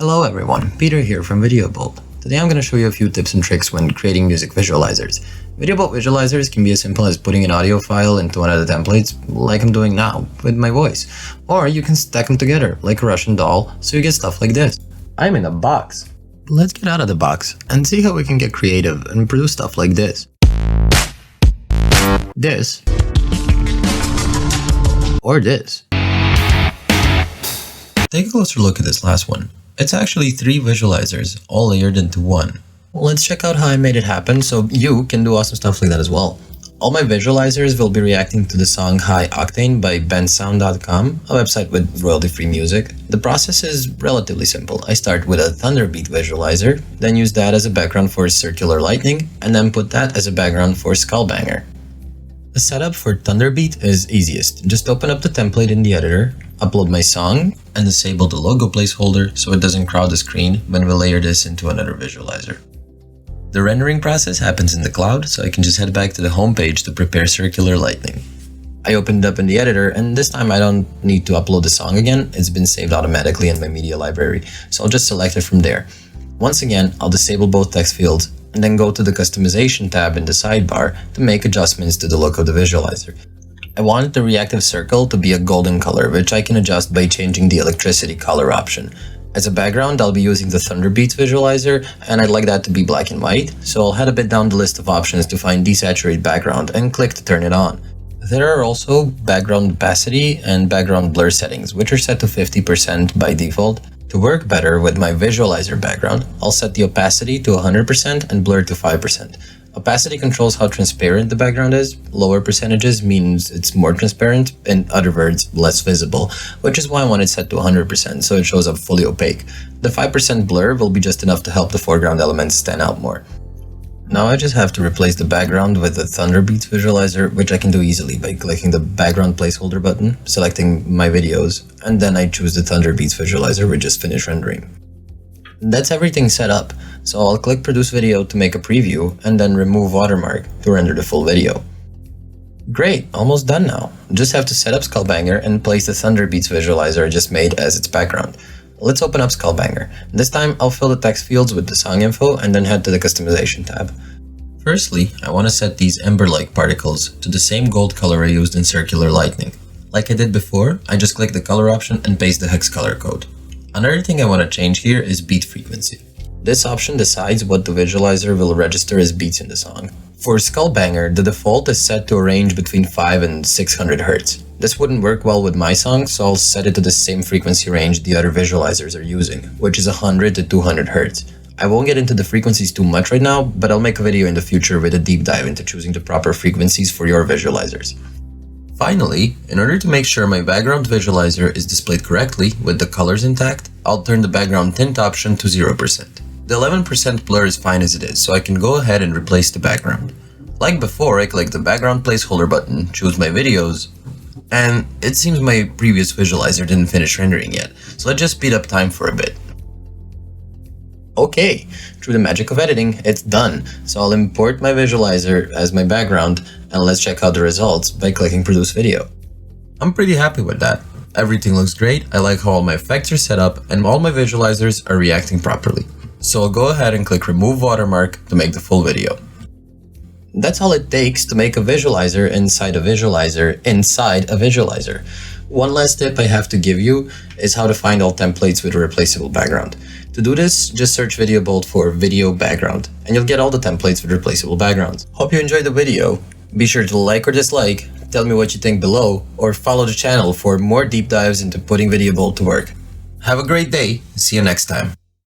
Hello everyone, Peter here from Videobolt. Today I'm going to show you a few tips and tricks when creating music visualizers. Videobolt visualizers can be as simple as putting an audio file into one of the templates, like I'm doing now, with my voice. Or you can stack them together, like a Russian doll, so you get stuff like this. I'm in a box. Let's get out of the box and see how we can get creative and produce stuff like this. This. Or this. Take a closer look at this last one. It's actually 3 visualizers, all layered into one. Let's check out how I made it happen so you can do awesome stuff like that as well. All my visualizers will be reacting to the song High Octane by bensound.com, a website with royalty-free music. The process is relatively simple. I start with a Thunderbeat visualizer, then use that as a background for Circular Lightning, and then put that as a background for Skullbanger. The setup for Thunderbeat is easiest. Just open up the template in the editor, upload my song, and disable the logo placeholder so it doesn't crowd the screen when we layer this into another visualizer. The rendering process happens in the cloud, so I can just head back to the home page to prepare Circular Lightning. I opened it up in the editor, and this time I don't need to upload the song again. It's been saved automatically in my media library, so I'll just select it from there. Once again, I'll disable both text fields, and then go to the Customization tab in the sidebar to make adjustments to the look of the visualizer. I wanted the reactive circle to be a golden color, which I can adjust by changing the electricity color option. As a background, I'll be using the Thunderbeats visualizer, and I'd like that to be black and white, so I'll head a bit down the list of options to find Desaturate Background and click to turn it on. There are also background opacity and background blur settings, which are set to 50% by default. To work better with my visualizer background, I'll set the opacity to 100% and blur to 5%. Opacity controls how transparent the background is. Lower percentages means it's more transparent, in other words, less visible, which is why I want it set to 100% so it shows up fully opaque. The 5% blur will be just enough to help the foreground elements stand out more. Now I just have to replace the background with the Thunderbeats visualizer, which I can do easily by clicking the background placeholder button, selecting my videos, and then I choose the Thunderbeats visualizer with just finish rendering. That's everything set up, so I'll click Produce Video to make a preview, and then Remove Watermark to render the full video. Great, almost done now. Just have to set up Skullbanger and place the Thunderbeats visualizer I just made as its background. Let's open up Skullbanger. This time I'll fill the text fields with the song info and then head to the Customization tab. Firstly, I want to set these ember-like particles to the same gold color I used in Circular Lightning. Like I did before, I just click the color option and paste the hex color code. Another thing I want to change here is beat frequency. This option decides what the visualizer will register as beats in the song. For Skullbanger, the default is set to a range between 5 and 600 Hz. This wouldn't work well with my song, so I'll set it to the same frequency range the other visualizers are using, which is 100 to 200 Hz. I won't get into the frequencies too much right now, but I'll make a video in the future with a deep dive into choosing the proper frequencies for your visualizers. Finally, in order to make sure my background visualizer is displayed correctly with the colors intact, I'll turn the background tint option to 0%. The 11% blur is fine as it is, so I can go ahead and replace the background. Like before, I click the background placeholder button, choose my videos, and it seems my previous visualizer didn't finish rendering yet, so let's just speed up time for a bit. Okay, through the magic of editing, it's done. So I'll import my visualizer as my background, and let's check out the results by clicking Produce Video. I'm pretty happy with that. Everything looks great, I like how all my effects are set up, and all my visualizers are reacting properly. So I'll go ahead and click Remove Watermark to make the full video. That's all it takes to make a visualizer inside a visualizer inside a visualizer. One last tip I have to give you is how to find all templates with a replaceable background. To do this, just search Videobolt for video background, and you'll get all the templates with replaceable backgrounds. Hope you enjoyed the video. Be sure to like or dislike, tell me what you think below, or follow the channel for more deep dives into putting Videobolt to work. Have a great day, see you next time.